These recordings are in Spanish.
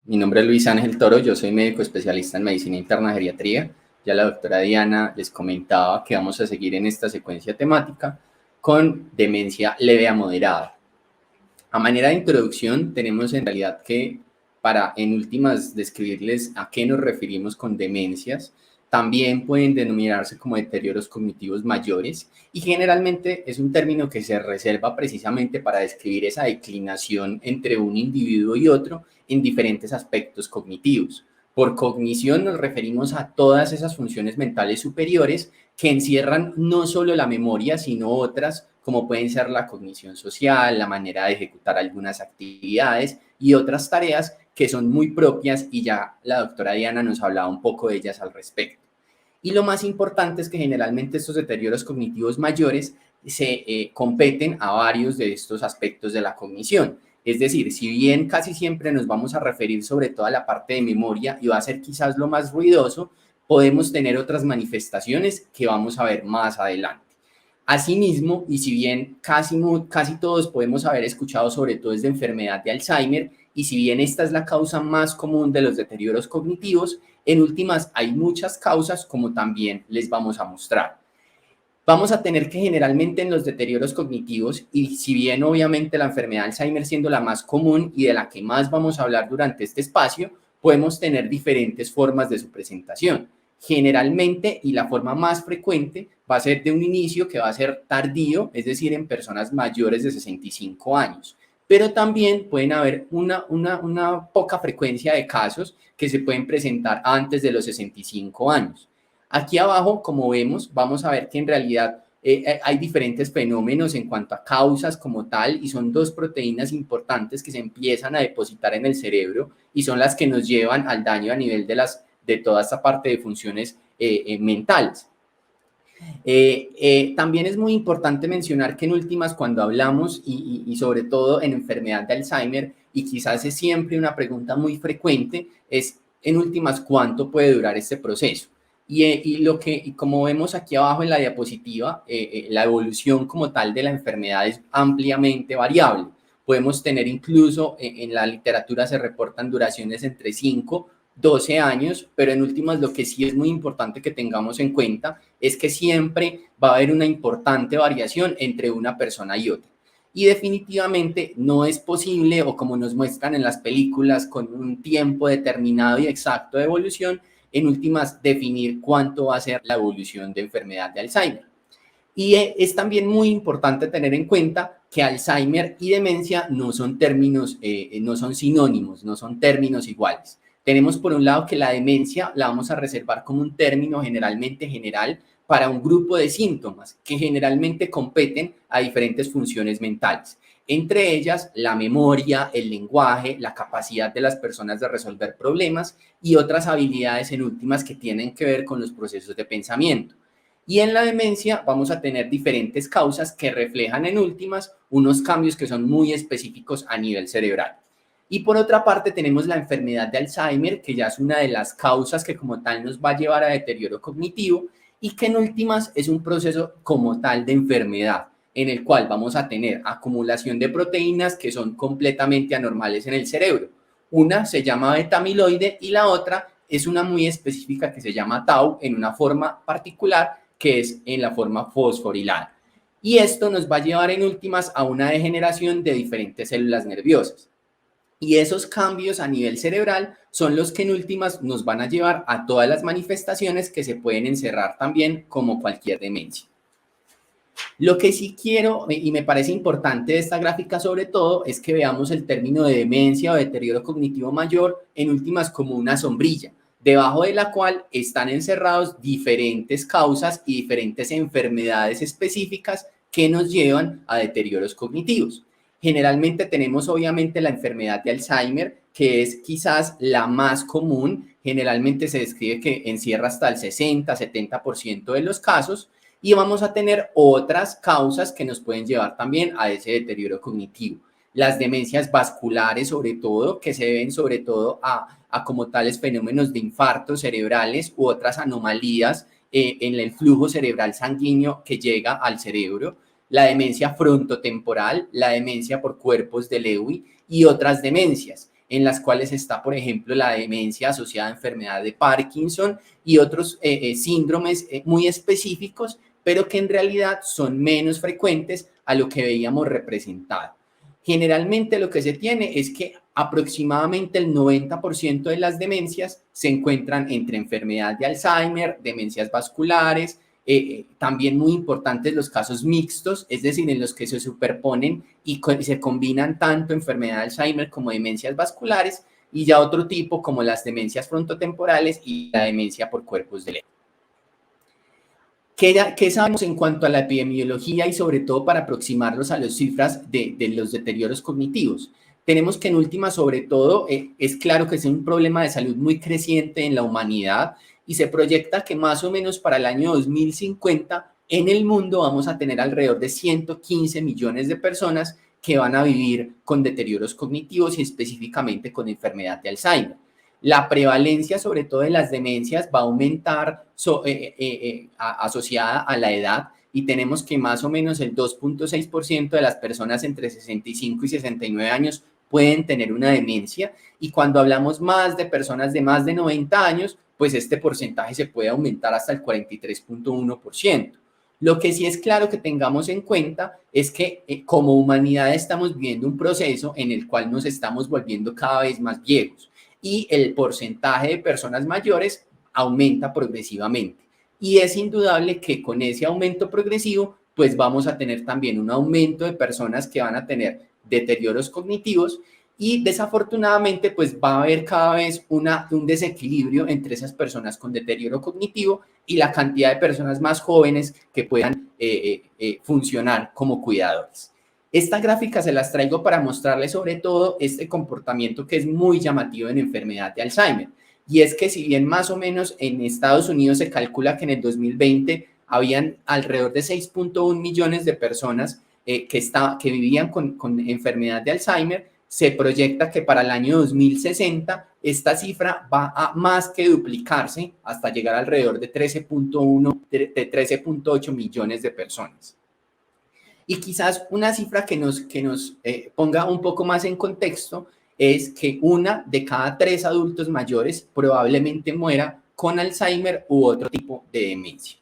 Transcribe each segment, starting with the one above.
Mi nombre es Luis Ángel Toro, yo soy médico especialista en medicina interna geriatría. Ya la doctora Diana les comentaba que vamos a seguir en esta secuencia temática con demencia leve a moderada. A manera de introducción, tenemos en realidad que, para en últimas describirles a qué nos referimos con demencias, también pueden denominarse como deterioros cognitivos mayores y generalmente es un término que se reserva precisamente para describir esa declinación entre un individuo y otro en diferentes aspectos cognitivos. Por cognición nos referimos a todas esas funciones mentales superiores que encierran no solo la memoria, sino otras como pueden ser la cognición social, la manera de ejecutar algunas actividades y otras tareas que son muy propias y ya la doctora Diana nos hablaba un poco de ellas al respecto. Y lo más importante es que generalmente estos deterioros cognitivos mayores se competen a varios de estos aspectos de la cognición. Es decir, si bien casi siempre nos vamos a referir sobre todo a la parte de memoria y va a ser quizás lo más ruidoso, podemos tener otras manifestaciones que vamos a ver más adelante. Asimismo, y si bien casi todos podemos haber escuchado sobre todo es de enfermedad de Alzheimer, y si bien esta es la causa más común de los deterioros cognitivos, en últimas hay muchas causas como también les vamos a mostrar. Vamos a tener que generalmente en los deterioros cognitivos, y si bien obviamente la enfermedad de Alzheimer siendo la más común y de la que más vamos a hablar durante este espacio, podemos tener diferentes formas de su presentación. Generalmente, y la forma más frecuente, va a ser de un inicio que va a ser tardío, es decir, en personas mayores de 65 años. Pero también pueden haber una poca frecuencia de casos que se pueden presentar antes de los 65 años. Aquí abajo, como vemos, vamos a ver que en realidad hay diferentes fenómenos en cuanto a causas como tal, y son dos proteínas importantes que se empiezan a depositar en el cerebro y son las que nos llevan al daño a nivel de toda esta parte de funciones mentales. También es muy importante mencionar que en últimas, cuando hablamos y sobre todo en enfermedad de Alzheimer, y quizás es siempre una pregunta muy frecuente, es en últimas cuánto puede durar este proceso. Y como vemos aquí abajo en la diapositiva, la evolución como tal de la enfermedad es ampliamente variable. Podemos tener incluso, en la literatura se reportan duraciones entre 5, 12 años, pero en últimas lo que sí es muy importante que tengamos en cuenta es que siempre va a haber una importante variación entre una persona y otra. Y definitivamente no es posible, o como nos muestran en las películas, con un tiempo determinado y exacto de evolución, en últimas definir cuánto va a ser la evolución de enfermedad de Alzheimer. Y es también muy importante tener en cuenta que Alzheimer y demencia no son términos, no son sinónimos, no son términos iguales. Tenemos por un lado que la demencia la vamos a reservar como un término generalmente general para un grupo de síntomas que generalmente competen a diferentes funciones mentales. Entre ellas, la memoria, el lenguaje, la capacidad de las personas de resolver problemas y otras habilidades en últimas que tienen que ver con los procesos de pensamiento. Y en la demencia vamos a tener diferentes causas que reflejan en últimas unos cambios que son muy específicos a nivel cerebral. Y por otra parte tenemos la enfermedad de Alzheimer, que ya es una de las causas que como tal nos va a llevar a deterioro cognitivo y que en últimas es un proceso como tal de enfermedad, en el cual vamos a tener acumulación de proteínas que son completamente anormales en el cerebro. Una se llama beta-amiloide y la otra es una muy específica que se llama tau en una forma particular que es en la forma fosforilada. Y esto nos va a llevar en últimas a una degeneración de diferentes células nerviosas. Y esos cambios a nivel cerebral son los que en últimas nos van a llevar a todas las manifestaciones que se pueden encerrar también como cualquier demencia. Lo que sí quiero y me parece importante de esta gráfica sobre todo es que veamos el término de demencia o deterioro cognitivo mayor en últimas como una sombrilla, debajo de la cual están encerrados diferentes causas y diferentes enfermedades específicas que nos llevan a deterioros cognitivos. Generalmente tenemos obviamente la enfermedad de Alzheimer, que es quizás la más común. Generalmente se describe que encierra hasta el 60-70% de los casos, y vamos a tener otras causas que nos pueden llevar también a ese deterioro cognitivo. Las demencias vasculares, sobre todo, que se deben sobre todo a como tales fenómenos de infartos cerebrales u otras anomalías en el flujo cerebral sanguíneo que llega al cerebro. La demencia frontotemporal, la demencia por cuerpos de Lewy y otras demencias. en las cuales está, por ejemplo, la demencia asociada a enfermedad de Parkinson y otros síndromes muy específicos, pero que en realidad son menos frecuentes a lo que veíamos representado. Generalmente lo que se tiene es que aproximadamente el 90% de las demencias se encuentran entre enfermedad de Alzheimer, demencias vasculares, también muy importantes los casos mixtos, es decir, en los que se superponen y se combinan tanto enfermedad de Alzheimer como demencias vasculares, y ya otro tipo como las demencias frontotemporales y la demencia por cuerpos de ley. ¿Qué sabemos en cuanto a la epidemiología y sobre todo para aproximarnos a las cifras de los deterioros cognitivos? Tenemos que en última, sobre todo, es claro que es un problema de salud muy creciente en la humanidad y se proyecta que más o menos para el año 2050 en el mundo vamos a tener alrededor de 115 millones de personas que van a vivir con deterioros cognitivos y específicamente con enfermedad de Alzheimer. La prevalencia, sobre todo de las demencias, va a aumentar asociada a la edad, y tenemos que más o menos el 2.6% de las personas entre 65 y 69 años pueden tener una demencia, y cuando hablamos más de personas de más de 90 años, pues este porcentaje se puede aumentar hasta el 43.1%. Lo que sí es claro que tengamos en cuenta es que como humanidad estamos viviendo un proceso en el cual nos estamos volviendo cada vez más viejos y el porcentaje de personas mayores aumenta progresivamente. Y es indudable que con ese aumento progresivo, pues vamos a tener también un aumento de personas que van a tener deterioros cognitivos, y desafortunadamente pues va a haber cada vez un desequilibrio entre esas personas con deterioro cognitivo y la cantidad de personas más jóvenes que puedan funcionar como cuidadores. Esta gráfica se las traigo para mostrarles sobre todo este comportamiento que es muy llamativo en enfermedad de Alzheimer. Y es que si bien más o menos en Estados Unidos se calcula que en el 2020 habían alrededor de 6.1 millones de personas que vivían con enfermedad de Alzheimer, se proyecta que para el año 2060 esta cifra va a más que duplicarse hasta llegar alrededor de 13.8 millones de personas. Y quizás una cifra que nos ponga un poco más en contexto es que 1 de cada 3 adultos mayores probablemente muera con Alzheimer u otro tipo de demencia.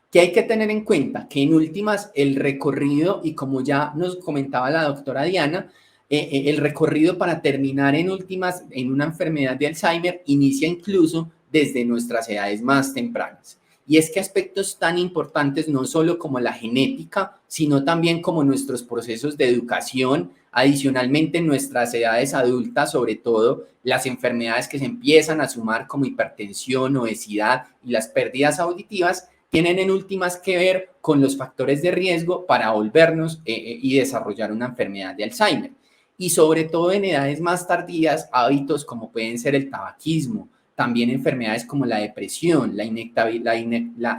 ¿Qué hay que tener en cuenta? Que en últimas el recorrido, y como ya nos comentaba la doctora Diana, el recorrido para terminar en últimas en una enfermedad de Alzheimer inicia incluso desde nuestras edades más tempranas. Y es que aspectos tan importantes no solo como la genética, sino también como nuestros procesos de educación, adicionalmente en nuestras edades adultas, sobre todo las enfermedades que se empiezan a sumar como hipertensión, obesidad y las pérdidas auditivas, tienen en últimas que ver con los factores de riesgo para volvernos y desarrollar una enfermedad de Alzheimer. Y sobre todo en edades más tardías, hábitos como pueden ser el tabaquismo, también enfermedades como la depresión, la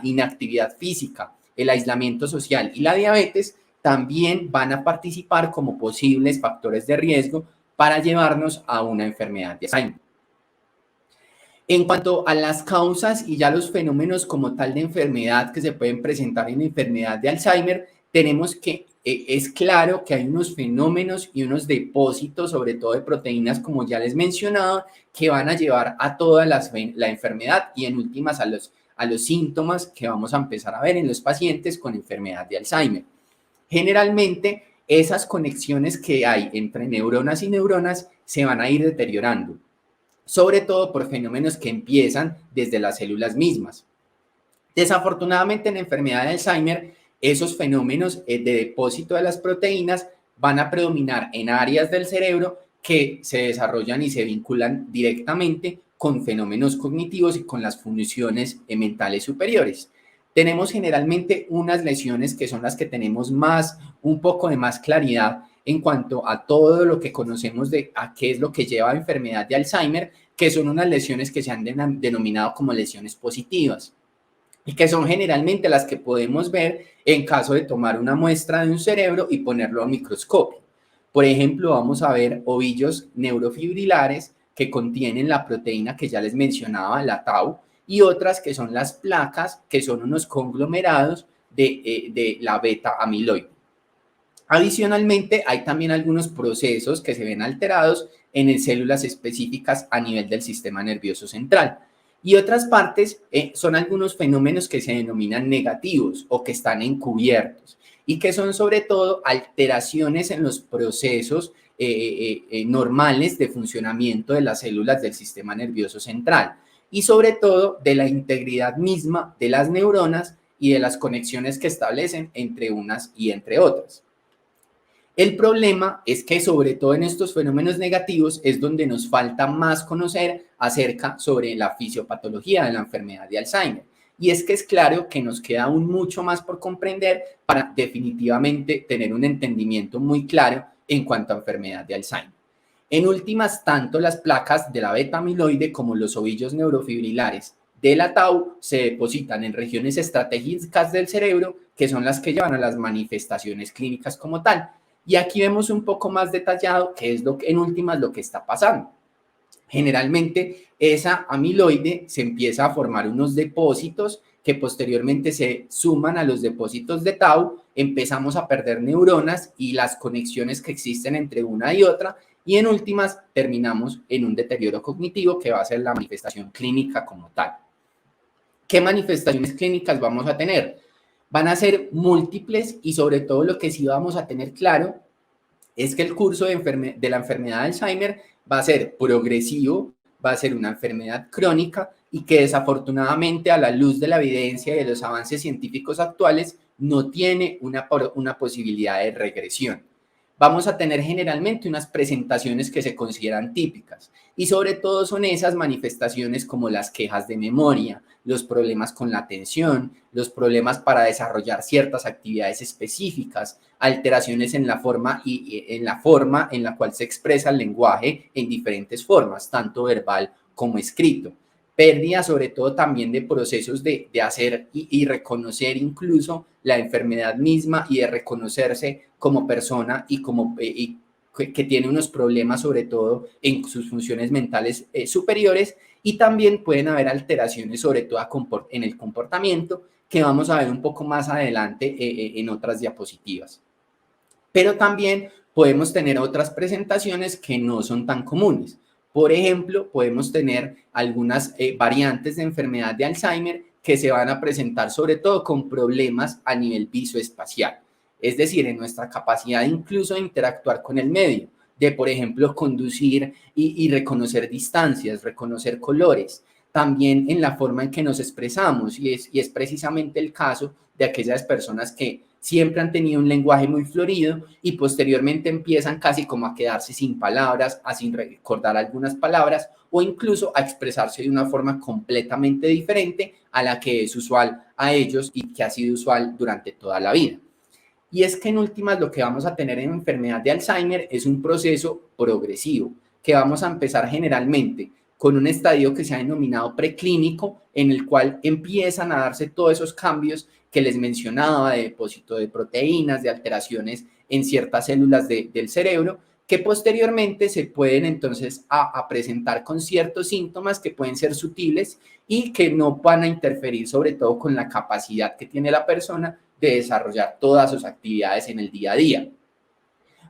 inactividad física, el aislamiento social y la diabetes también van a participar como posibles factores de riesgo para llevarnos a una enfermedad de Alzheimer. En cuanto a las causas y ya los fenómenos como tal de enfermedad que se pueden presentar en la enfermedad de Alzheimer, tenemos que es claro que hay unos fenómenos y unos depósitos, sobre todo de proteínas, como ya les mencionaba, que van a llevar a toda la enfermedad y en últimas a los síntomas que vamos a empezar a ver en los pacientes con enfermedad de Alzheimer. Generalmente, esas conexiones que hay entre neuronas y neuronas se van a ir deteriorando, sobre todo por fenómenos que empiezan desde las células mismas. Desafortunadamente, en la enfermedad de Alzheimer, esos fenómenos de depósito de las proteínas van a predominar en áreas del cerebro que se desarrollan y se vinculan directamente con fenómenos cognitivos y con las funciones mentales superiores. Tenemos generalmente unas lesiones que son las que tenemos un poco de más claridad en cuanto a todo lo que conocemos de a qué es lo que lleva a enfermedad de Alzheimer, que son unas lesiones que se han denominado como lesiones positivas y que son generalmente las que podemos ver en caso de tomar una muestra de un cerebro y ponerlo a microscopio. Por ejemplo, vamos a ver ovillos neurofibrilares que contienen la proteína que ya les mencionaba, la tau, y otras que son las placas, que son unos conglomerados de la beta amiloide. Adicionalmente, hay también algunos procesos que se ven alterados en células específicas a nivel del sistema nervioso central. Y otras partes son algunos fenómenos que se denominan negativos o que están encubiertos y que son sobre todo alteraciones en los procesos normales de funcionamiento de las células del sistema nervioso central y sobre todo de la integridad misma de las neuronas y de las conexiones que establecen entre unas y entre otras. El problema es que sobre todo en estos fenómenos negativos es donde nos falta más conocer acerca sobre la fisiopatología de la enfermedad de Alzheimer. Y es que es claro que nos queda aún mucho más por comprender para definitivamente tener un entendimiento muy claro en cuanto a enfermedad de Alzheimer. En últimas, tanto las placas de la beta amiloide como los ovillos neurofibrilares de la tau se depositan en regiones estratégicas del cerebro que son las que llevan a las manifestaciones clínicas como tal. Y aquí vemos un poco más detallado qué es en últimas lo que está pasando. Generalmente esa amiloide se empieza a formar unos depósitos que posteriormente se suman a los depósitos de tau, empezamos a perder neuronas y las conexiones que existen entre una y otra y en últimas terminamos en un deterioro cognitivo que va a ser la manifestación clínica como tal. ¿Qué manifestaciones clínicas vamos a tener? Van a ser múltiples y sobre todo lo que sí vamos a tener claro es que el curso de la enfermedad de Alzheimer va a ser progresivo, va a ser una enfermedad crónica y que desafortunadamente a la luz de la evidencia y de los avances científicos actuales no tiene una posibilidad de regresión. Vamos a tener generalmente unas presentaciones que se consideran típicas y sobre todo son esas manifestaciones como las quejas de memoria, los problemas con la atención, los problemas para desarrollar ciertas actividades específicas, alteraciones en la forma en la cual se expresa el lenguaje en diferentes formas, tanto verbal como escrito. Pérdida sobre todo también de procesos de hacer y reconocer incluso la enfermedad misma y de reconocerse como persona y como que tiene unos problemas sobre todo en sus funciones mentales superiores y también pueden haber alteraciones sobre todo en el comportamiento que vamos a ver un poco más adelante en otras diapositivas. Pero también podemos tener otras presentaciones que no son tan comunes. Por ejemplo, podemos tener algunas variantes de enfermedad de Alzheimer que se van a presentar sobre todo con problemas a nivel visoespacial, es decir, en nuestra capacidad incluso de interactuar con el medio, de por ejemplo conducir y reconocer distancias, reconocer colores, también en la forma en que nos expresamos y es precisamente el caso de aquellas personas que siempre han tenido un lenguaje muy florido y posteriormente empiezan casi como a quedarse sin palabras, a sin recordar algunas palabras o incluso a expresarse de una forma completamente diferente a la que es usual a ellos y que ha sido usual durante toda la vida. Y es que en últimas lo que vamos a tener en enfermedad de Alzheimer es un proceso progresivo que vamos a empezar generalmente con un estadio que se ha denominado preclínico, en el cual empiezan a darse todos esos cambios que les mencionaba de depósito de proteínas, de alteraciones en ciertas células del cerebro, que posteriormente se pueden entonces a presentar con ciertos síntomas que pueden ser sutiles y que no van a interferir sobre todo con la capacidad que tiene la persona de desarrollar todas sus actividades en el día a día.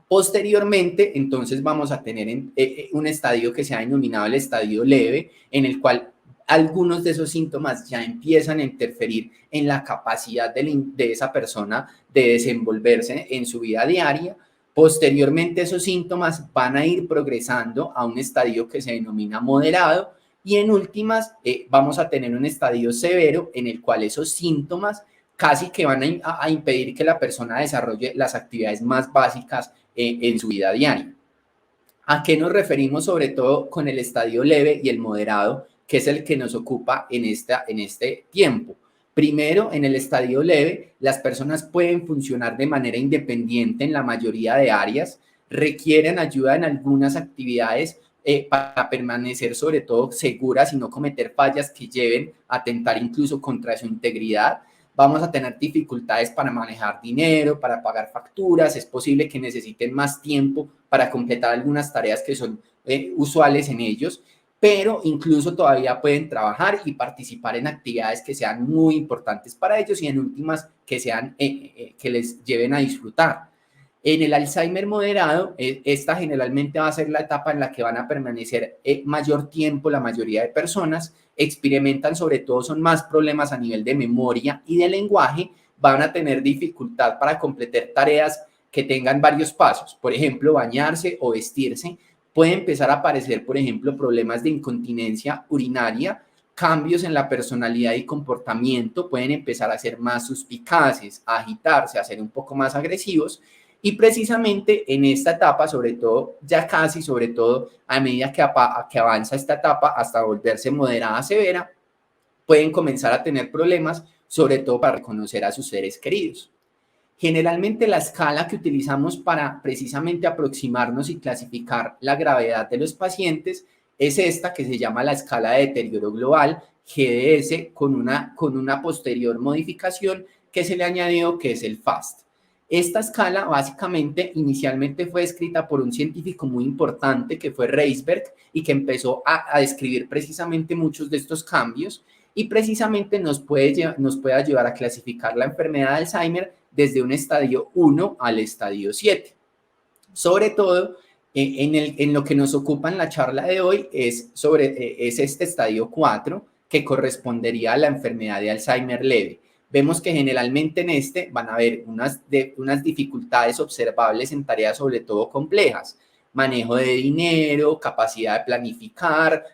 Posteriormente, entonces vamos a tener un estadio que se ha denominado el estadio leve, en el cual algunos de esos síntomas ya empiezan a interferir en la capacidad de esa persona de desenvolverse en su vida diaria. Posteriormente, esos síntomas van a ir progresando a un estadio que se denomina moderado y en últimas vamos a tener un estadio severo en el cual esos síntomas casi que van a impedir que la persona desarrolle las actividades más básicas en su vida diaria. ¿A qué nos referimos sobre todo con el estadio leve y el moderado, que es el que nos ocupa en este tiempo? Primero, en el estadio leve, las personas pueden funcionar de manera independiente en la mayoría de áreas, requieren ayuda en algunas actividades para permanecer sobre todo seguras y no cometer fallas que lleven a atentar incluso contra su integridad. Vamos a tener dificultades para manejar dinero, para pagar facturas, es posible que necesiten más tiempo para completar algunas tareas que son usuales en ellos, pero incluso todavía pueden trabajar y participar en actividades que sean muy importantes para ellos y en últimas que les lleven a disfrutar. En el Alzheimer moderado, esta generalmente va a ser la etapa en la que van a permanecer mayor tiempo la mayoría de personas, experimentan sobre todo, son más problemas a nivel de memoria y de lenguaje, van a tener dificultad para completar tareas que tengan varios pasos, por ejemplo, bañarse o vestirse. Puede empezar a aparecer, por ejemplo, problemas de incontinencia urinaria, cambios en la personalidad y comportamiento, pueden empezar a ser más suspicaces, a agitarse, a ser un poco más agresivos. Y precisamente en esta etapa, sobre todo, ya casi, sobre todo, a medida que avanza esta etapa hasta volverse moderada severa, pueden comenzar a tener problemas, sobre todo para reconocer a sus seres queridos. Generalmente la escala que utilizamos para precisamente aproximarnos y clasificar la gravedad de los pacientes es esta que se llama la escala de deterioro global, GDS, con una posterior modificación que se le añadió, que es el FAST. Esta escala básicamente inicialmente fue escrita por un científico muy importante que fue Reisberg y que empezó a describir precisamente muchos de estos cambios y precisamente nos puede ayudar a clasificar la enfermedad de Alzheimer desde un estadio 1 al estadio 7. Sobre todo, en lo que nos ocupa en la charla de hoy es este estadio 4, que correspondería a la enfermedad de Alzheimer leve. Vemos que generalmente en este van a haber unas dificultades observables en tareas sobre todo complejas. Manejo de dinero, capacidad de planificar,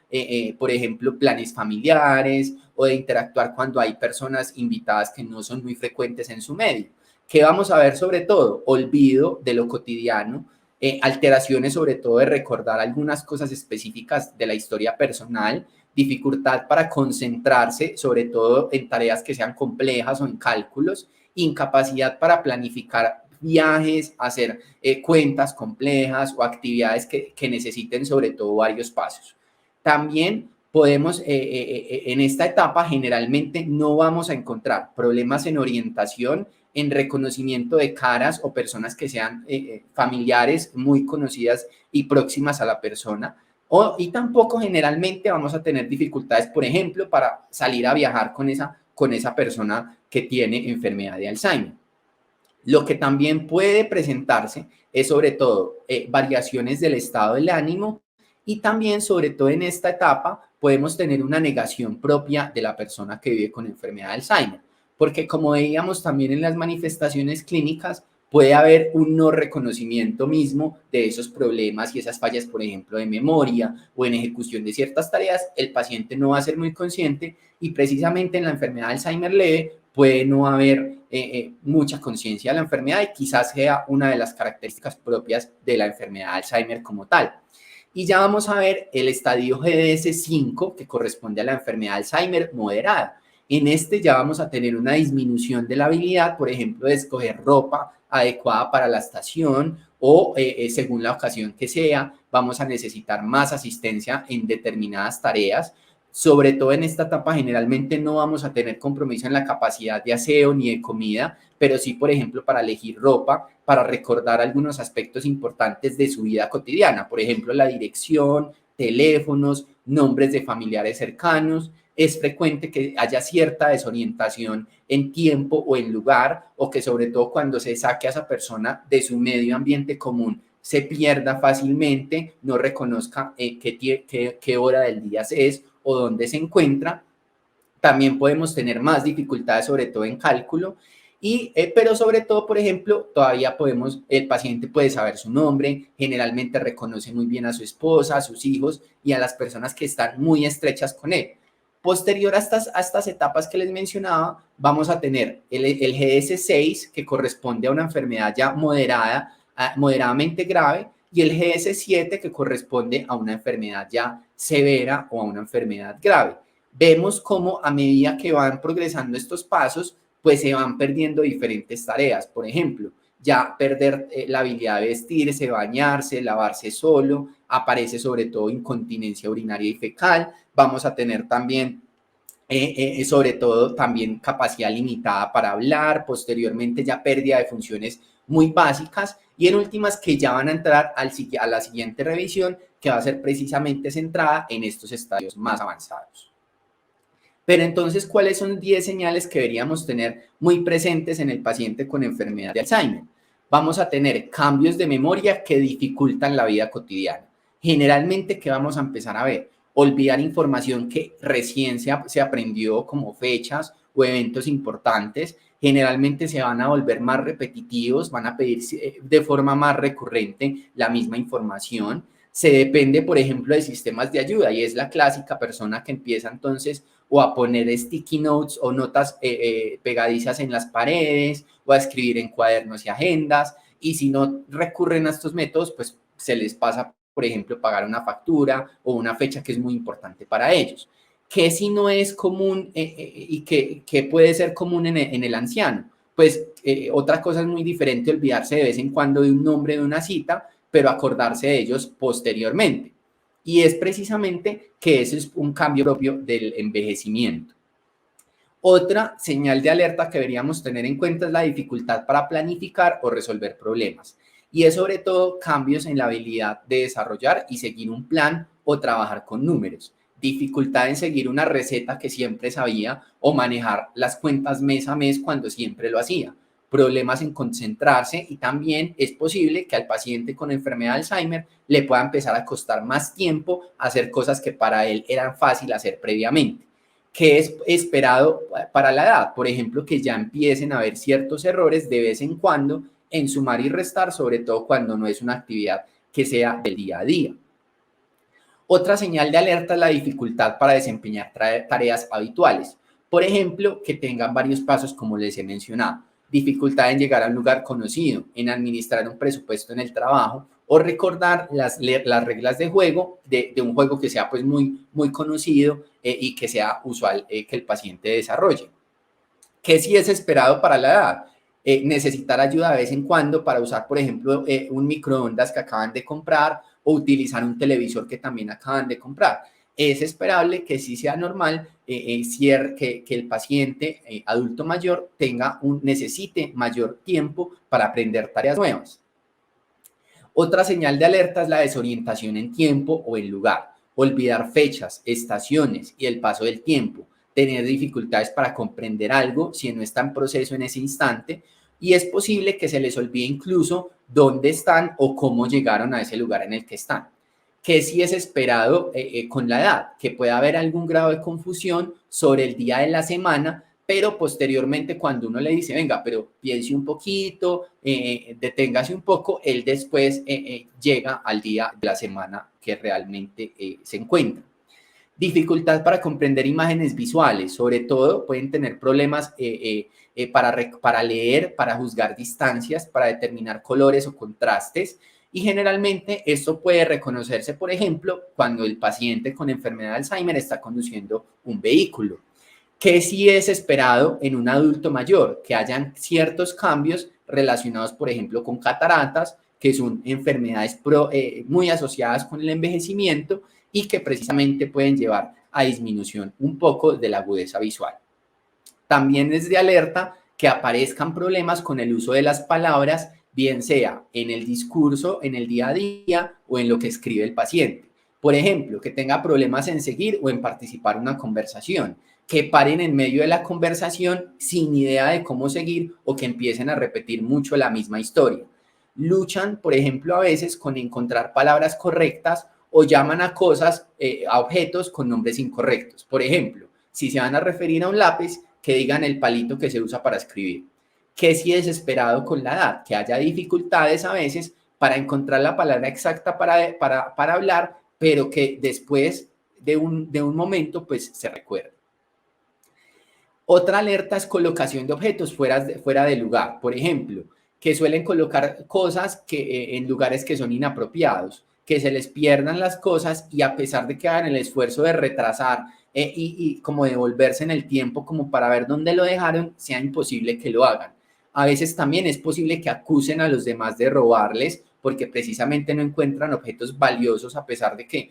por ejemplo, planes familiares o de interactuar cuando hay personas invitadas que no son muy frecuentes en su medio. ¿Qué vamos a ver sobre todo? Olvido de lo cotidiano, alteraciones sobre todo de recordar algunas cosas específicas de la historia personal, dificultad para concentrarse, sobre todo en tareas que sean complejas o en cálculos, incapacidad para planificar viajes, hacer cuentas complejas o actividades que necesiten sobre todo varios pasos. También podemos, en esta etapa generalmente no vamos a encontrar problemas en orientación, en reconocimiento de caras o personas que sean familiares muy conocidas y próximas a la persona. Y tampoco generalmente vamos a tener dificultades, por ejemplo, para salir a viajar con esa persona que tiene enfermedad de Alzheimer. Lo que también puede presentarse es sobre todo variaciones del estado del ánimo y también sobre todo en esta etapa podemos tener una negación propia de la persona que vive con enfermedad de Alzheimer, porque como veíamos también en las manifestaciones clínicas, puede haber un no reconocimiento mismo de esos problemas y esas fallas, por ejemplo, de memoria o en ejecución de ciertas tareas, el paciente no va a ser muy consciente y precisamente en la enfermedad de Alzheimer leve puede no haber mucha conciencia de la enfermedad y quizás sea una de las características propias de la enfermedad de Alzheimer como tal. Y ya vamos a ver el estadio GDS5 que corresponde a la enfermedad de Alzheimer moderada. En este ya vamos a tener una disminución de la habilidad, por ejemplo, de escoger ropa adecuada para la estación o según la ocasión que sea, vamos a necesitar más asistencia en determinadas tareas. Sobre todo en esta etapa generalmente no vamos a tener compromiso en la capacidad de aseo ni de comida, pero sí, por ejemplo, para elegir ropa, para recordar algunos aspectos importantes de su vida cotidiana, por ejemplo, la dirección, teléfonos, nombres de familiares cercanos. Es frecuente que haya cierta desorientación en tiempo o en lugar, o que sobre todo cuando se saque a esa persona de su medio ambiente común, se pierda fácilmente, no reconozca qué hora del día es o dónde se encuentra. También podemos tener más dificultades, sobre todo en cálculo, pero sobre todo, por ejemplo, todavía el paciente puede saber su nombre, generalmente reconoce muy bien a su esposa, a sus hijos y a las personas que están muy estrechas con él. Posterior a estas etapas que les mencionaba, vamos a tener el GS6, que corresponde a una enfermedad ya moderadamente grave, y el GS7, que corresponde a una enfermedad ya severa o a una enfermedad grave. Vemos cómo a medida que van progresando estos pasos, pues se van perdiendo diferentes tareas. Por ejemplo, ya perder la habilidad de vestirse, bañarse, lavarse solo, aparece sobre todo incontinencia urinaria y fecal. Vamos a tener también sobre todo también capacidad limitada para hablar, posteriormente ya pérdida de funciones muy básicas y en últimas que ya van a entrar a la siguiente revisión que va a ser precisamente centrada en estos estadios más avanzados. Pero entonces, ¿cuáles son 10 señales que deberíamos tener muy presentes en el paciente con enfermedad de Alzheimer? vamos a tener cambios de memoria que dificultan la vida cotidiana. Generalmente, ¿qué vamos a empezar a ver? Olvidar información que recién se aprendió, como fechas o eventos importantes. Generalmente se van a volver más repetitivos, van a pedir de forma más recurrente la misma información. Se depende, por ejemplo, de sistemas de ayuda, y es la clásica persona que empieza entonces o a poner sticky notes o notas pegadizas en las paredes, o a escribir en cuadernos y agendas, y si no recurren a estos métodos, pues se les pasa, por ejemplo, pagar una factura o una fecha que es muy importante para ellos. ¿Qué si no es común y que puede ser común en el anciano? Pues otra cosa es muy diferente olvidarse de vez en cuando de un nombre de una cita, pero acordarse de ellos posteriormente. Y es precisamente que ese es un cambio propio del envejecimiento. Otra señal de alerta que deberíamos tener en cuenta es la dificultad para planificar o resolver problemas. Y es sobre todo cambios en la habilidad de desarrollar y seguir un plan o trabajar con números. Dificultad en seguir una receta que siempre sabía o manejar las cuentas mes a mes cuando siempre lo hacía. Problemas en concentrarse, y también es posible que al paciente con enfermedad de Alzheimer le pueda empezar a costar más tiempo hacer cosas que para él eran fáciles hacer previamente. ¿Qué es esperado para la edad? Por ejemplo, que ya empiecen a haber ciertos errores de vez en cuando en sumar y restar, sobre todo cuando no es una actividad que sea del día a día. Otra señal de alerta es la dificultad para desempeñar tareas habituales. Por ejemplo, que tengan varios pasos, como les he mencionado. Dificultad en llegar a un lugar conocido, en administrar un presupuesto en el trabajo, o recordar las reglas de juego de un juego que sea pues muy conocido y que sea usual que el paciente desarrolle. ¿Qué sí es esperado para la edad? Necesitar ayuda de vez en cuando para usar, por ejemplo, un microondas que acaban de comprar, o utilizar un televisor que también acaban de comprar. Es esperable que sí sea normal que el paciente adulto mayor necesite mayor tiempo para aprender tareas nuevas. Otra señal de alerta es la desorientación en tiempo o en lugar. Olvidar fechas, estaciones y el paso del tiempo. Tener dificultades para comprender algo si no está en proceso en ese instante, y es posible que se les olvide incluso dónde están o cómo llegaron a ese lugar en el que están. Que sí es esperado con la edad, que pueda haber algún grado de confusión sobre el día de la semana, pero posteriormente cuando uno le dice, venga, pero piense un poquito, deténgase un poco, él después llega al día de la semana que realmente se encuentra. Dificultad para comprender imágenes visuales, sobre todo pueden tener problemas para leer, para juzgar distancias, para determinar colores o contrastes, y generalmente esto puede reconocerse, por ejemplo, cuando el paciente con enfermedad de Alzheimer está conduciendo un vehículo. ¿Qué sí es esperado en un adulto mayor? Que hayan ciertos cambios relacionados, por ejemplo, con cataratas, que son enfermedades muy asociadas con el envejecimiento y que precisamente pueden llevar a disminución un poco de la agudeza visual. También es de alerta que aparezcan problemas con el uso de las palabras, bien sea en el discurso, en el día a día o en lo que escribe el paciente. Por ejemplo, que tenga problemas en seguir o en participar en una conversación, que paren en medio de la conversación sin idea de cómo seguir, o que empiecen a repetir mucho la misma historia. Luchan, por ejemplo, a veces con encontrar palabras correctas, o llaman a cosas, a objetos con nombres incorrectos. Por ejemplo, si se van a referir a un lápiz, que digan el palito que se usa para escribir. Que sí es esperado con la edad, que haya dificultades a veces para encontrar la palabra exacta para hablar, pero que después de un momento pues se recuerde. Otra alerta es colocación de objetos fuera de lugar. Por ejemplo, que suelen colocar cosas en lugares que son inapropiados, que se les pierdan las cosas, y a pesar de que hagan el esfuerzo de retrasar y como devolverse en el tiempo como para ver dónde lo dejaron, sea imposible que lo hagan. A veces también es posible que acusen a los demás de robarles, porque precisamente no encuentran objetos valiosos a pesar de que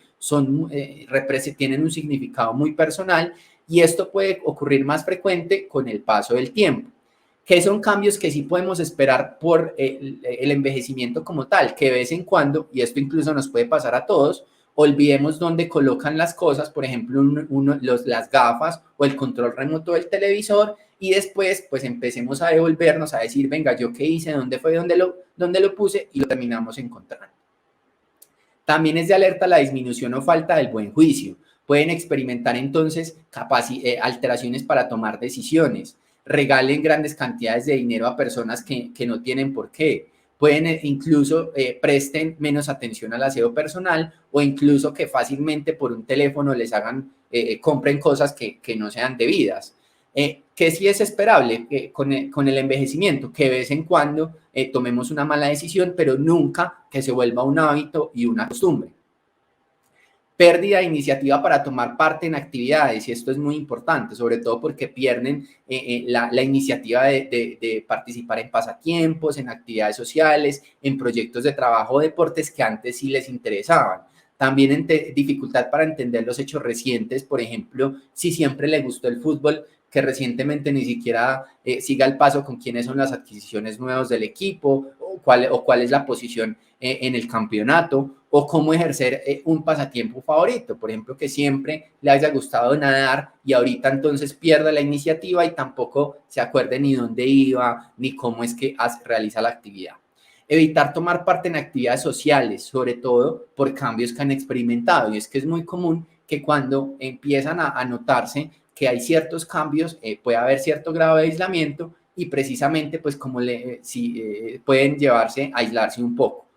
tienen un significado muy personal, y esto puede ocurrir más frecuente con el paso del tiempo. ¿Qué son cambios que sí podemos esperar por el envejecimiento como tal? Que de vez en cuando, y esto incluso nos puede pasar a todos, olvidemos dónde colocan las cosas, por ejemplo, las gafas o el control remoto del televisor, y después pues empecemos a devolvernos, a decir, venga, ¿yo qué hice? ¿Dónde fue? ¿Dónde lo puse? Y lo terminamos encontrando. También es de alerta la disminución o falta del buen juicio. Pueden experimentar entonces alteraciones para tomar decisiones. Regalen grandes cantidades de dinero a personas que no tienen por qué. Pueden incluso presten menos atención al aseo personal o incluso que fácilmente por un teléfono les hagan, compren cosas que no sean debidas. Que sí es esperable con el envejecimiento, que de vez en cuando tomemos una mala decisión, pero nunca que se vuelva un hábito y una costumbre. Pérdida de iniciativa para tomar parte en actividades, y esto es muy importante, sobre todo porque pierden la iniciativa de participar en pasatiempos, en actividades sociales, en proyectos de trabajo o deportes que antes sí les interesaban. También dificultad para entender los hechos recientes, por ejemplo, si siempre le gustó el fútbol, que recientemente ni siquiera siga el paso con quiénes son las adquisiciones nuevas del equipo o cuál es la posición en el campeonato o cómo ejercer un pasatiempo favorito, por ejemplo, que siempre le haya gustado nadar y ahorita entonces pierda la iniciativa y tampoco se acuerde ni dónde iba ni cómo es que realiza la actividad. Evitar tomar parte en actividades sociales, sobre todo por cambios que han experimentado, y es que es muy común que cuando empiezan a notarse que hay ciertos cambios, puede haber cierto grado de aislamiento y precisamente pues como pueden llevarse a aislarse un poco.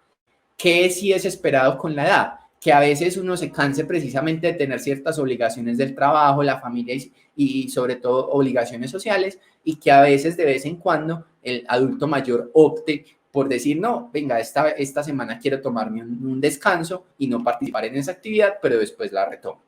¿Qué sí es esperado con la edad? Que a veces uno se canse precisamente de tener ciertas obligaciones del trabajo, la familia y sobre todo obligaciones sociales, y que a veces de vez en cuando el adulto mayor opte por decir, no, venga, esta semana quiero tomarme un descanso y no participar en esa actividad, pero después la retomo.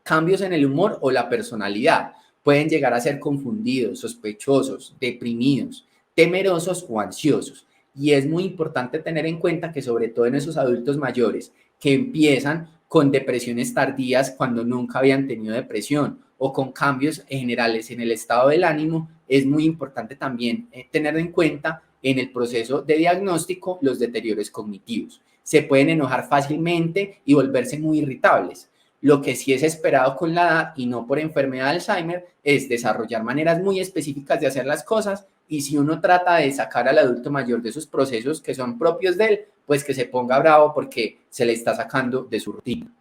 Cambios en el humor o la personalidad. Pueden llegar a ser confundidos, sospechosos, deprimidos, temerosos o ansiosos. Y es muy importante tener en cuenta que sobre todo en esos adultos mayores que empiezan con depresiones tardías cuando nunca habían tenido depresión o con cambios generales en el estado del ánimo, es muy importante también tener en cuenta en el proceso de diagnóstico los deterioros cognitivos. Se pueden enojar fácilmente y volverse muy irritables. Lo que sí es esperado con la edad y no por enfermedad de Alzheimer es desarrollar maneras muy específicas de hacer las cosas, y si uno trata de sacar al adulto mayor de esos procesos que son propios de él, pues que se ponga bravo porque se le está sacando de su rutina.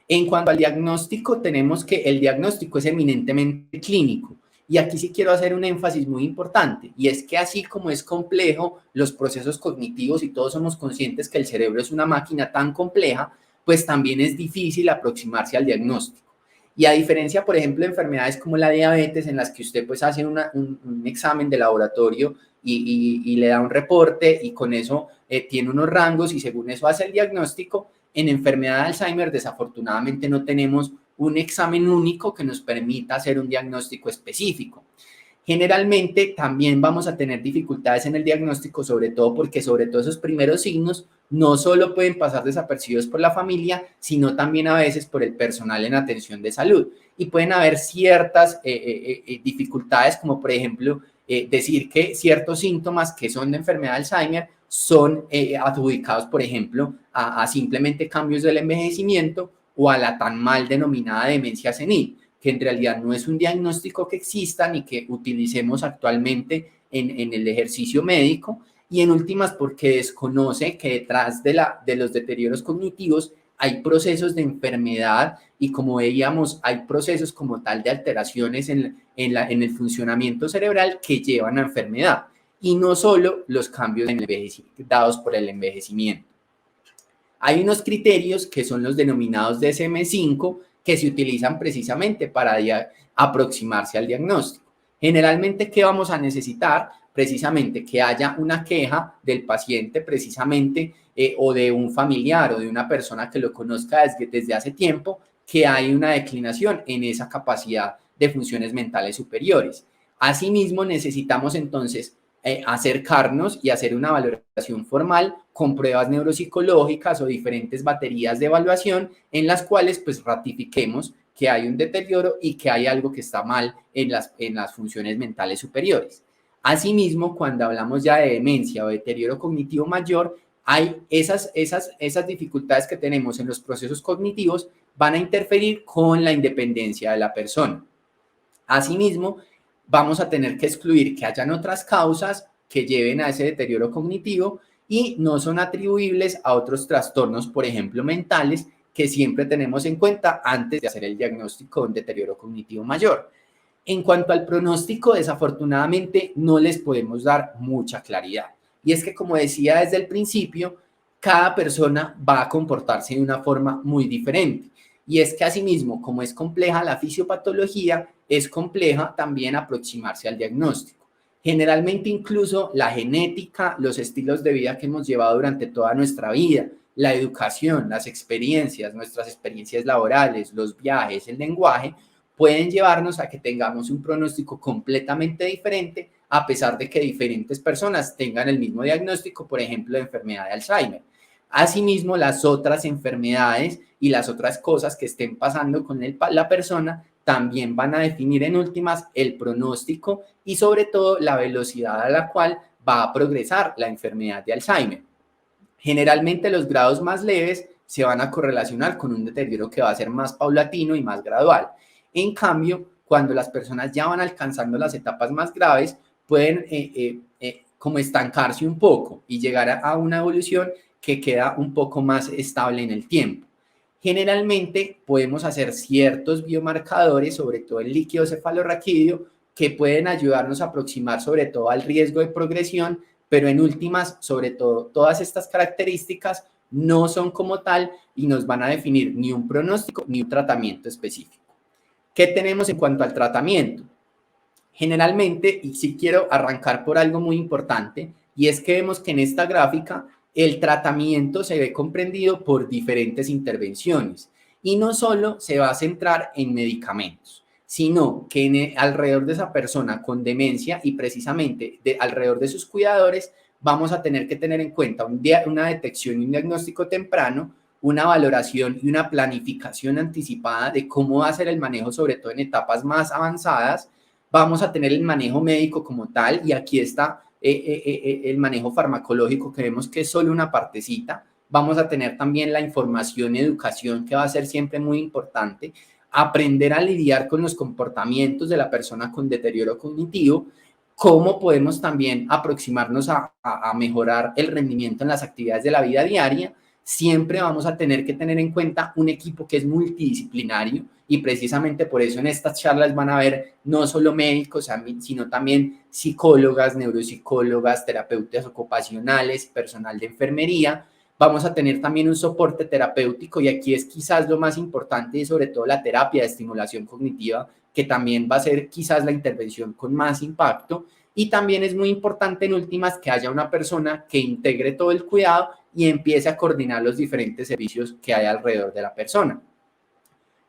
En cuanto al diagnóstico, tenemos que el diagnóstico es eminentemente clínico. Y aquí sí quiero hacer un énfasis muy importante, y es que así como es complejo los procesos cognitivos y todos somos conscientes que el cerebro es una máquina tan compleja, pues también es difícil aproximarse al diagnóstico. Y a diferencia, por ejemplo, de enfermedades como la diabetes, en las que usted pues hace un examen de laboratorio y le da un reporte y con eso tiene unos rangos y según eso hace el diagnóstico, en enfermedad de Alzheimer desafortunadamente no tenemos un examen único que nos permita hacer un diagnóstico específico. Generalmente también vamos a tener dificultades en el diagnóstico, sobre todo porque sobre todo esos primeros signos no solo pueden pasar desapercibidos por la familia, sino también a veces por el personal en atención de salud. Y pueden haber ciertas dificultades, como por ejemplo decir que ciertos síntomas que son de enfermedad de Alzheimer son adjudicados, por ejemplo, a simplemente cambios del envejecimiento o a la tan mal denominada demencia senil, que en realidad no es un diagnóstico que exista ni que utilicemos actualmente en el ejercicio médico, y en últimas porque desconoce que detrás de los deterioros cognitivos hay procesos de enfermedad y, como veíamos, hay procesos como tal de alteraciones en el funcionamiento cerebral que llevan a enfermedad y no solo los cambios dados por el envejecimiento. Hay unos criterios que son los denominados DSM-5 que se utilizan precisamente para aproximarse al diagnóstico. Generalmente, ¿qué vamos a necesitar? Precisamente que haya una queja del paciente precisamente o de un familiar o de una persona que lo conozca desde hace tiempo, que hay una declinación en esa capacidad de funciones mentales superiores. Asimismo, necesitamos entonces acercarnos y hacer una valoración formal con pruebas neuropsicológicas o diferentes baterías de evaluación en las cuales pues ratifiquemos que hay un deterioro y que hay algo que está mal en las funciones mentales superiores. Asimismo, cuando hablamos ya de demencia o deterioro cognitivo mayor, hay esas dificultades que tenemos en los procesos cognitivos van a interferir con la independencia de la persona. Asimismo, vamos a tener que excluir que hayan otras causas que lleven a ese deterioro cognitivo y no son atribuibles a otros trastornos, por ejemplo, mentales, que siempre tenemos en cuenta antes de hacer el diagnóstico de un deterioro cognitivo mayor. En cuanto al pronóstico, desafortunadamente no les podemos dar mucha claridad. Y es que, como decía desde el principio, cada persona va a comportarse de una forma muy diferente. Y es que asimismo, como es compleja la fisiopatología, es compleja también aproximarse al diagnóstico. Generalmente incluso la genética, los estilos de vida que hemos llevado durante toda nuestra vida, la educación, las experiencias, nuestras experiencias laborales, los viajes, el lenguaje, pueden llevarnos a que tengamos un pronóstico completamente diferente, a pesar de que diferentes personas tengan el mismo diagnóstico, por ejemplo, de enfermedad de Alzheimer. Asimismo, las otras enfermedades y las otras cosas que estén pasando con la persona también van a definir en últimas el pronóstico y sobre todo la velocidad a la cual va a progresar la enfermedad de Alzheimer. Generalmente los grados más leves se van a correlacionar con un deterioro que va a ser más paulatino y más gradual. En cambio, cuando las personas ya van alcanzando las etapas más graves, pueden como estancarse un poco y llegar a una evolución que queda un poco más estable en el tiempo. Generalmente podemos hacer ciertos biomarcadores, sobre todo el líquido cefalorraquídeo, que pueden ayudarnos a aproximar sobre todo al riesgo de progresión, pero en últimas, sobre todo, todas estas características no son como tal y nos van a definir ni un pronóstico ni un tratamiento específico. ¿Qué tenemos en cuanto al tratamiento? Generalmente, y sí quiero arrancar por algo muy importante, y es que vemos que en esta gráfica el tratamiento se ve comprendido por diferentes intervenciones y no solo se va a centrar en medicamentos, sino que alrededor de esa persona con demencia y precisamente alrededor de sus cuidadores vamos a tener que tener en cuenta una detección y un diagnóstico temprano, una valoración y una planificación anticipada de cómo va a ser el manejo, sobre todo en etapas más avanzadas. Vamos a tener el manejo médico como tal y aquí está el manejo farmacológico, que vemos que es solo una partecita. Vamos a tener también la información y educación, que va a ser siempre muy importante. Aprender a lidiar con los comportamientos de la persona con deterioro cognitivo. Cómo podemos también aproximarnos a mejorar el rendimiento en las actividades de la vida diaria. Siempre vamos a tener que tener en cuenta un equipo que es multidisciplinario y precisamente por eso en estas charlas van a ver no solo médicos, sino también psicólogas, neuropsicólogas, terapeutas ocupacionales, personal de enfermería. Vamos a tener también un soporte terapéutico y aquí es quizás lo más importante y sobre todo la terapia de estimulación cognitiva, que también va a ser quizás la intervención con más impacto. Y también es muy importante en últimas que haya una persona que integre todo el cuidado y empiece a coordinar los diferentes servicios que hay alrededor de la persona.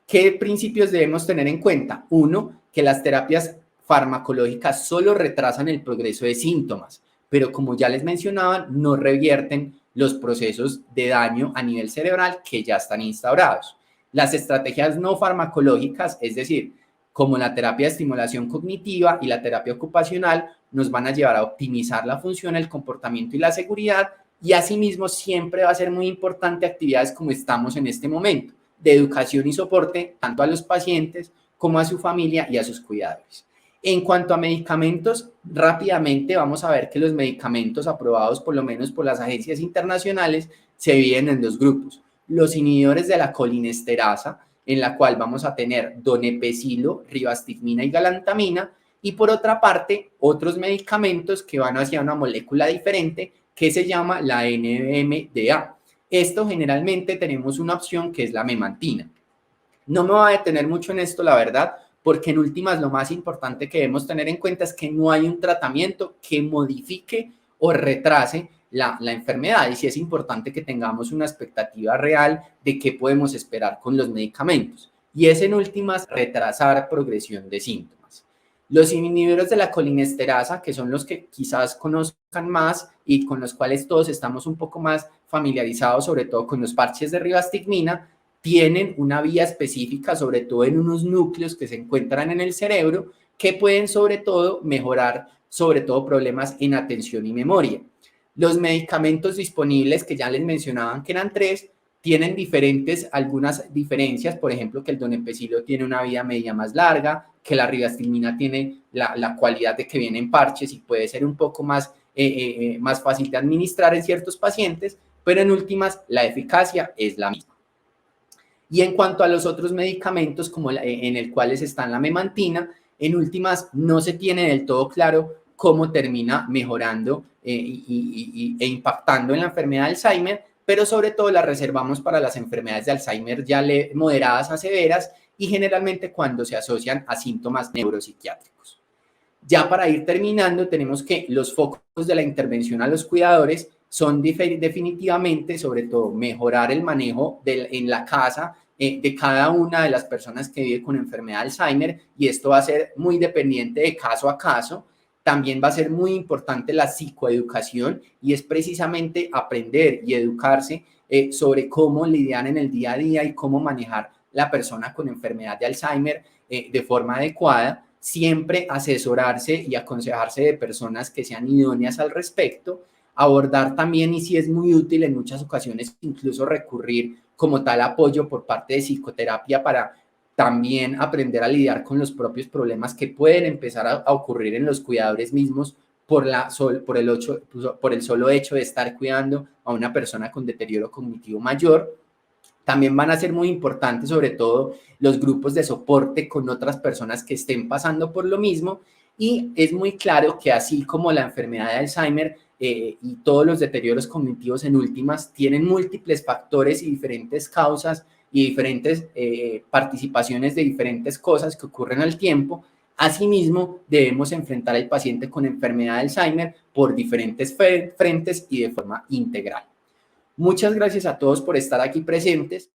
¿Qué principios debemos tener en cuenta? Uno, que las terapias farmacológicas solo retrasan el progreso de síntomas, pero como ya les mencionaba, no revierten los procesos de daño a nivel cerebral que ya están instaurados. Las estrategias no farmacológicas, es decir, como la terapia de estimulación cognitiva y la terapia ocupacional, nos van a llevar a optimizar la función, el comportamiento y la seguridad, y asimismo siempre va a ser muy importante actividades como estamos en este momento, de educación y soporte tanto a los pacientes como a su familia y a sus cuidadores. En cuanto a medicamentos, rápidamente vamos a ver que los medicamentos aprobados por lo menos por las agencias internacionales se dividen en dos grupos. Los inhibidores de la colinesterasa, en la cual vamos a tener donepezilo, rivastigmina y galantamina, y por otra parte, otros medicamentos que van hacia una molécula diferente que se llama la NMDA. Esto generalmente tenemos una opción que es la memantina. No me voy a detener mucho en esto, la verdad, porque en últimas lo más importante que debemos tener en cuenta es que no hay un tratamiento que modifique o retrase la enfermedad y sí es importante que tengamos una expectativa real de qué podemos esperar con los medicamentos y es en últimas retrasar progresión de síntomas. Los inhibidores de la colinesterasa, que son los que quizás conozcan más y con los cuales todos estamos un poco más familiarizados, sobre todo con los parches de rivastigmina, tienen una vía específica, sobre todo en unos núcleos que se encuentran en el cerebro, que pueden sobre todo mejorar, sobre todo problemas en atención y memoria. Los medicamentos disponibles, que ya les mencionaban que eran 3, tienen algunas diferencias, por ejemplo, que el donepezilo tiene una vida media más larga, que la ribastilmina tiene la cualidad de que viene en parches y puede ser un poco más fácil de administrar en ciertos pacientes, pero en últimas la eficacia es la misma. Y en cuanto a los otros medicamentos, como en el cuales está la memantina, en últimas no se tiene del todo claro cómo termina mejorando e impactando en la enfermedad de Alzheimer, pero sobre todo la reservamos para las enfermedades de Alzheimer ya moderadas a severas y generalmente cuando se asocian a síntomas neuropsiquiátricos. Ya para ir terminando, tenemos que los focos de la intervención a los cuidadores son definitivamente, sobre todo, mejorar el manejo en la casa de cada una de las personas que vive con enfermedad de Alzheimer, y esto va a ser muy dependiente de caso a caso. También va a ser muy importante la psicoeducación, y es precisamente aprender y educarse sobre cómo lidiar en el día a día y cómo manejar la persona con enfermedad de Alzheimer de forma adecuada. Siempre asesorarse y aconsejarse de personas que sean idóneas al respecto, abordar también, y si es muy útil en muchas ocasiones, incluso recurrir como tal apoyo por parte de psicoterapia para también aprender a lidiar con los propios problemas que pueden empezar a ocurrir en los cuidadores mismos por el solo hecho de estar cuidando a una persona con deterioro cognitivo mayor. También van a ser muy importantes, sobre todo, los grupos de soporte con otras personas que estén pasando por lo mismo. Y es muy claro que así como la enfermedad de Alzheimer y todos los deterioros cognitivos en últimas tienen múltiples factores y diferentes causas y diferentes participaciones de diferentes cosas que ocurren al tiempo, asimismo debemos enfrentar al paciente con enfermedad de Alzheimer por diferentes frentes y de forma integral. Muchas gracias a todos por estar aquí presentes.